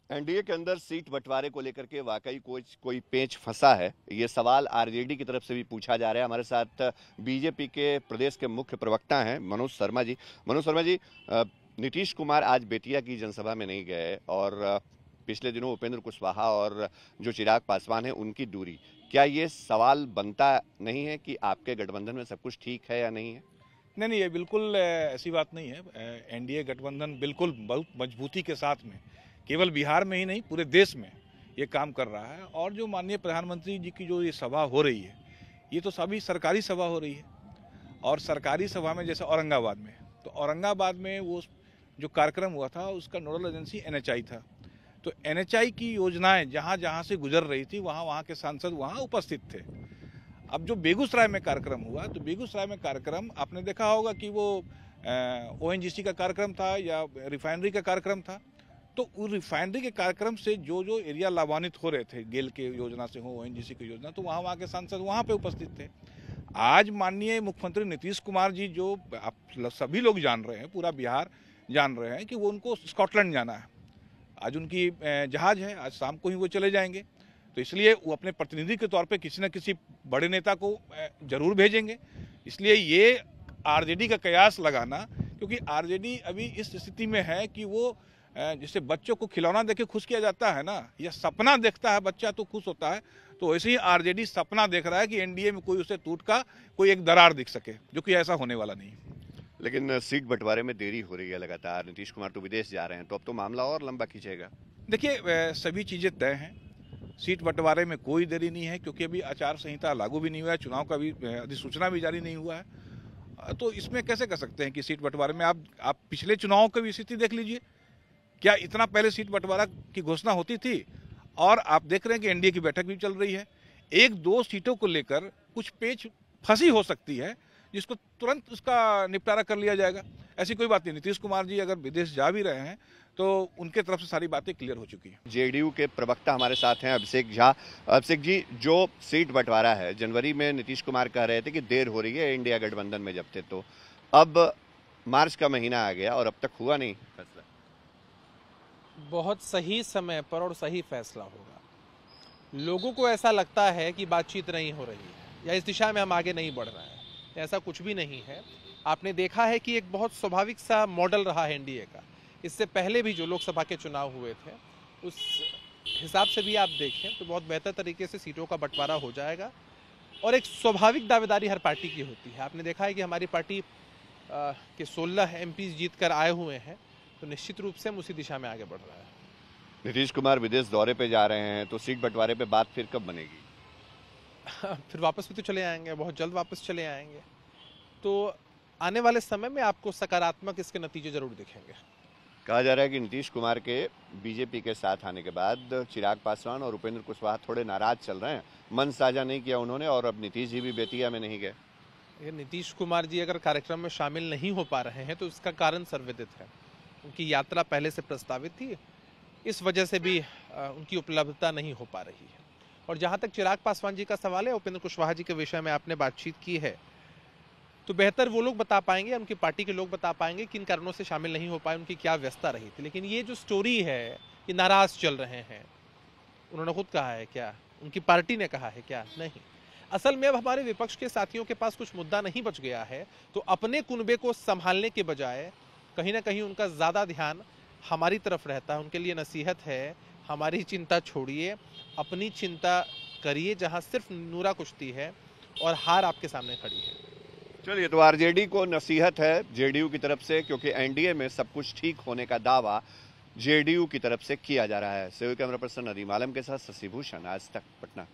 NDA के अंदर seat बंटवारे को लेकर के वाकई कोई पेंच फंसा है। ये सवाल आरजेडी की तरफ से भी पूछा जा रहा है। हमारे साथ बीजेपी के प्रदेश के मुख्य प्रवक्ता हैं मनोज शर्मा जी। मनोज शर्मा जी, नीतीश कुमार आज बेतिया की जनसभा में नहीं गए और पिछले दिनों उपेंद्र कुशवाहा और जो चिराग पासवान है उनकी दूरी, क्या ये सवाल बनता नहीं है कि आपके गठबंधन में सब कुछ ठीक है या नहीं है? नहीं नहीं, ये बिल्कुल ऐसी बात नहीं है। एनडीए गठबंधन बिल्कुल बहुत मजबूती के साथ में केवल बिहार में ही नहीं पूरे देश में ये काम कर रहा है। और जो माननीय प्रधानमंत्री जी की जो ये सभा हो रही है, ये तो सभी सरकारी सभा हो रही है। और सरकारी सभा में जैसे औरंगाबाद में, तो औरंगाबाद में वो जो कार्यक्रम हुआ था उसका नोडल एजेंसी एनएचआई था। तो एनएचआई की योजनाएं जहाँ जहाँ से गुजर रही थी वहाँ वहाँ के सांसद वहाँ उपस्थित थे। अब जो बेगूसराय में कार्यक्रम हुआ, तो बेगूसराय में कार्यक्रम आपने देखा होगा कि वो ओएनजीसी का कार्यक्रम था या रिफाइनरी का कार्यक्रम था। तो उस रिफाइनरी के कार्यक्रम से जो जो एरिया लाभान्वित हो रहे थे, गेल के योजना से हो, ओएनजीसी की योजना, तो वहाँ वहाँ के सांसद वहाँ पे उपस्थित थे। आज माननीय मुख्यमंत्री नीतीश कुमार जी, जो आप सभी लोग जान रहे हैं, पूरा बिहार जान रहे हैं कि वो उनको स्कॉटलैंड जाना है। आज उनकी जहाज है, आज शाम को ही वो चले जाएंगे। तो इसलिए वो अपने प्रतिनिधि के तौर पे किसी न किसी बड़े नेता को जरूर भेजेंगे। इसलिए ये आरजेडी का कयास लगाना, क्योंकि आरजेडी अभी इस स्थिति में है कि वो जैसे बच्चों को खिलौना देके खुश किया जाता है ना, या सपना देखता है बच्चा तो खुश होता है, तो वैसे ही आरजेडी सपना देख रहा है कि एनडीए में कोई उसे टूट का कोई एक दरार दिख सके, जो कि ऐसा होने वाला नहीं। लेकिन सीट बंटवारे में देरी हो रही है लगातार। नीतीश कुमार तो विदेश जा रहे हैं, तो अब तो मामला और लंबा खींचेगा। देखिए, सभी चीजें तय हैं। सीट बंटवारे में कोई देरी नहीं है, क्योंकि अभी आचार संहिता लागू भी नहीं हुआ है, चुनाव का भी अधिसूचना भी जारी नहीं हुआ है। तो इसमें कैसे कर सकते हैं कि सीट बंटवारे में आप पिछले चुनावों की भी स्थिति देख लीजिए। क्या इतना पहले सीट बंटवारा की घोषणा होती थी? और आप देख रहे हैं कि एनडीए की बैठक भी चल रही है। एक दो सीटों को लेकर कुछ पेच फंसी हो सकती है, जिसको तुरंत उसका निपटारा कर लिया जाएगा। ऐसी कोई बात नहीं। नीतीश कुमार जी अगर विदेश जा भी रहे हैं तो उनके तरफ से सारी बातें क्लियर हो चुकी हैं। जेडीयू के प्रवक्ता हमारे साथ हैं अभिषेक झा। अभिषेक जी, जो सीट बंटवारा है, जनवरी में नीतीश कुमार कह रहे थे कि देर हो रही है, इंडिया गठबंधन में जब थे, तो अब मार्च का महीना आ गया और अब तक हुआ नहीं फैसला। बहुत सही समय पर और सही फैसला होगा। लोगों को ऐसा लगता है कि बातचीत नहीं हो रही है या इस दिशा में हम आगे नहीं बढ़ रहे हैं, ऐसा कुछ भी नहीं है। आपने देखा है कि एक बहुत स्वाभाविक सा मॉडल रहा है एनडीए का। इससे पहले भी जो लोकसभा के चुनाव हुए थे, उस हिसाब से भी आप देखें तो बहुत बेहतर तरीके से सीटों का बंटवारा हो जाएगा। और एक स्वाभाविक दावेदारी हर पार्टी की होती है। आपने देखा है कि हमारी पार्टी के 16 एमपी जीत कर आए हुए हैं, तो निश्चित रूप से हम उसी दिशा में आगे बढ़ रहा है। नीतीश कुमार विदेश दौरे पे जा रहे हैं, तो सीट बंटवारे पे बात फिर कब बनेगी? फिर वापस भी तो चले आएंगे, बहुत जल्द वापस चले आएंगे। तो आने वाले समय में आपको सकारात्मक इसके नतीजे जरूर दिखेंगे। कहा जा रहा है कि नीतीश कुमार के बीजेपी के साथ आने के बाद चिराग पासवान और उपेंद्र कुशवाहा थोड़े नाराज चल रहे हैं। मन साझा नहीं किया उन्होंने और अब नीतीश जी भी बेतिया में नहीं गए। ये नीतीश कुमार जी अगर कार्यक्रम में शामिल नहीं हो पा रहे हैं तो इसका कारण सर्वविदित है। उनकी यात्रा पहले से प्रस्तावित थी, इस वजह से भी उनकी उपलब्धता नहीं हो पा रही है। और जहां तक चिराग पासवान जी का सवाल है, उपेंद्र कुशवाहा जी के विषय में आपने बातचीत की है, तो बेहतर वो लोग बता पाएंगे, उनकी पार्टी के लोग बता पाएंगे किन कारणों से शामिल नहीं हो पाए, उनकी क्या व्यस्तता रही थी। लेकिन ये जो स्टोरी है कि नाराज चल रहे हैं, उन्होंने खुद कहा है क्या? उनकी पार्टी ने कहा है क्या? नहीं। असल में अब हमारे विपक्ष के साथियों के पास कुछ मुद्दा नहीं बच गया है, तो अपने कुनबे को संभालने के बजाय कहीं ना कहीं उनका ज्यादा ध्यान हमारी तरफ रहता है। उनके लिए नसीहत है, हमारी चिंता छोड़िए, अपनी चिंता करिए, जहां सिर्फ नूरा कुश्ती है और हार आपके सामने खड़ी है। चलिए, तो आरजेडी को नसीहत है जेडीयू की तरफ से, क्योंकि एनडीए में सब कुछ ठीक होने का दावा जेडीयू की तरफ से किया जा रहा है। सहयोगी कैमरा पर्सन नदीम आलम के साथ शशि भूषण, आज तक, पटना।